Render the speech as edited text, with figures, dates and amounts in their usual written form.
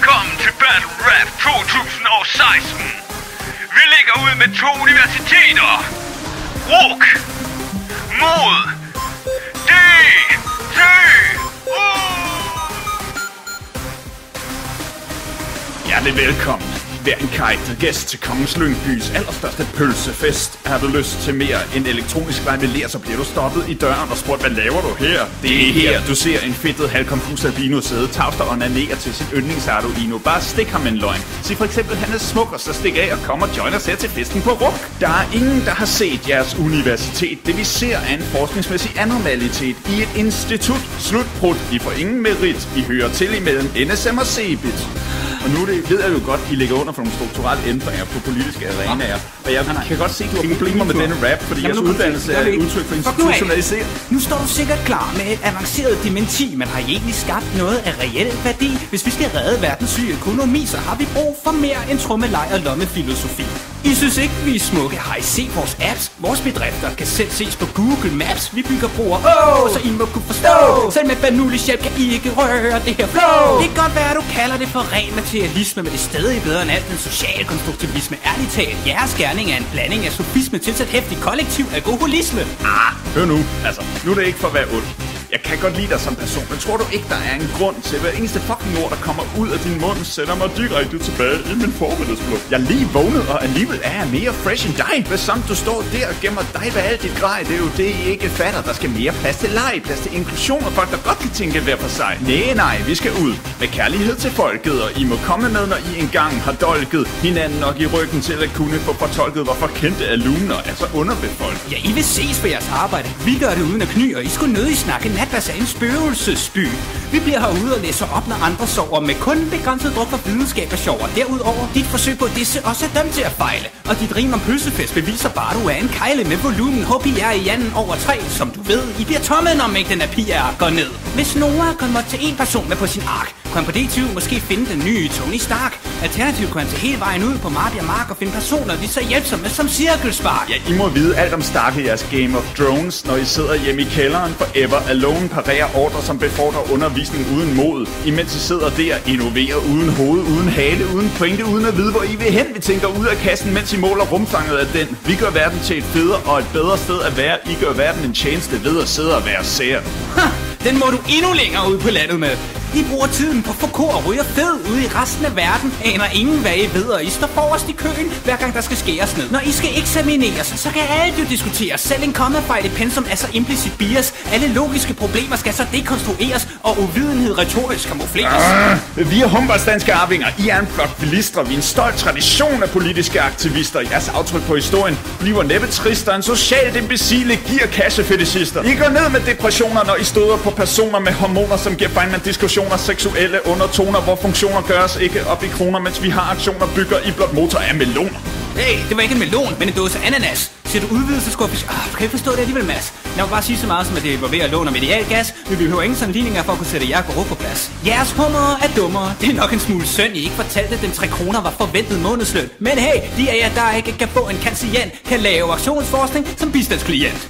Velkommen til Battle Rap 2016. Vi ligger ud med 2 universiteter. RUC mod DTU. Hjertelig velkommen. Vær en kajtet gæst til Kongens Lyngbys allerstørste pølsefest. Har du lyst til mere end elektronisk vejmeler, så bliver du stoppet i døren og spurgt, hvad laver du her? Det er her, du ser en fedtet halvkonfus albino sidde tavst og onanerer til sin yndlingsarduino. Bare stik ham en løgn. Sig for eksempel, han er smuk, og så stik af og kom og join os her til festen på RUC. Der er ingen, der har set jeres universitet. Det vi ser er en forskningsmæssig anormalitet i et institut. Slutbrud. I får ingen merit. I hører til imellem NSM og CeBIT. Og nu ved jeg jo godt, I ligger under for nogle strukturelle ændringer på politiske arenaer. Og jeg kan godt se, at du har problemer med denne rap, fordi jeres uddannelse er et udtryk for institutionalisering. Nu står du sikkert klar med et avanceret dementi, men har I egentlig skabt noget af reel værdi? Hvis vi skal redde verdens syge økonomi, så har vi brug for mere end trommeleg og lommefilosofi. I synes ikke, vi er smukke? Har I set vores apps? Vores bedrifter kan selv ses på Google Maps. Vi bygger broer, så I må kunne forstå. Selv med Bernoullis hjælp kan I ikke røre det her flow. Det kan godt være, du kalder det for ren materialisme, men det er stadig bedre end alt den sociale konstruktivisme. Ærligt talt, jeres gerning er en blanding af sofisme tilsat hæftig kollektiv alkoholisme. Hør nu, altså, nu er det ikke for at være ond. Jeg kan godt lide dig som person, men tror du ikke, der er en grund til, at hver eneste fucking ord, der kommer ud af din mund, sender mig direkte tilbage i min formiddagsblok? Jeg er lige vågnet, og alligevel er jeg mere fresh end dig. Hvad samt du står der og gemmer dig ved alt dit grej? Det er jo det, I ikke fatter. Der skal mere plads til leg, plads til inklusion og folk, der godt kan tænke hver for sig. Nej, vi skal ud med kærlighed til folket, og I må komme med, når I engang har dolket hinanden nok i ryggen til at kunne få fortolket, hvorfor kendte alumner er så underbefolket. Ja, I vil ses for jeres arbejde. Vi gør det uden at kny, og I skulle nødig snakke natbas af en spøgelsesby. Vi bliver herude og læser op, når andre sover, med kun begrænset druk for videnskab og sjov. Og derudover, dit forsøg på disse også er dømt til at fejle. Og dit rim om pølsefest beviser bare, du er en kejle med volumen. HPR i anden over 3, som du ved. I bliver tomme, når mængden af PR går ned. Hvis Noah kommer til en person med på sin ark, kunne han på D20 måske finde den nye Tony Stark. Alternativt kunne han tage hele vejen ud på Marbjerg Mark og finde personer lige så hjælpsomme som Cirkelspark. Ja, I må vide alt om Stark i jeres Game of Thrones, når I sidder hjemme i kælderen forever alone, parerer ordre som befordrer undervisning uden mod. Imens I sidder der, innoverer uden hoved, uden hale, uden pointe, uden at vide, hvor I vil hen. Vi tænker ud af kassen, mens I måler rumfanget af den. Vi gør verden til et federe og et bedre sted at være. I gør verden en tjeneste ved at sidde og være sær. Den må du endnu længere ud på landet med. I bruger tiden på forkor og ryger fed ude i resten af verden. Aner ingen, hvad I ved, og I står forrest i køen, hver gang der skal skæres ned. Når I skal eksamineres, så kan alt jo diskuteres. Selv en kommafejl i pensum er så implicit bias. Alle logiske problemer skal så dekonstrueres, og uvidenhed retorisk kamufleres. Vi er Humboldtdanske arvinger. I er en flok bilistre. Vi er en stolt tradition af politiske aktivister. Jeres aftryk på historien bliver næppe tristere end socialt imbecile gear-kasse-fetishister. I går ned med depressioner, når I støder på personer med hormoner, som giver Feynman-diskussioner, seksuelle undertoner, hvor funktioner gøres ikke op i kroner, mens vi har aktioner bygger i blot motor af meloner. Hey, det var ikke en melon, men en dåse ananas. Siger du udvidelseskuffisk? Kan I forstå det alligevel, Mads? Jeg må bare sige så meget som, at det involverer lån og medialgas, men vi behøver ingen sådan ligninger for at kunne sætte jer på på plads. Jeres hummer er dummere. Det er nok en smule synd, I ikke fortalte, at den 3 kroner var forventet månedsløn. Men hey, de af jer, der ikke kan få en kansian, kan lave aktionsforskning som bistandsklient.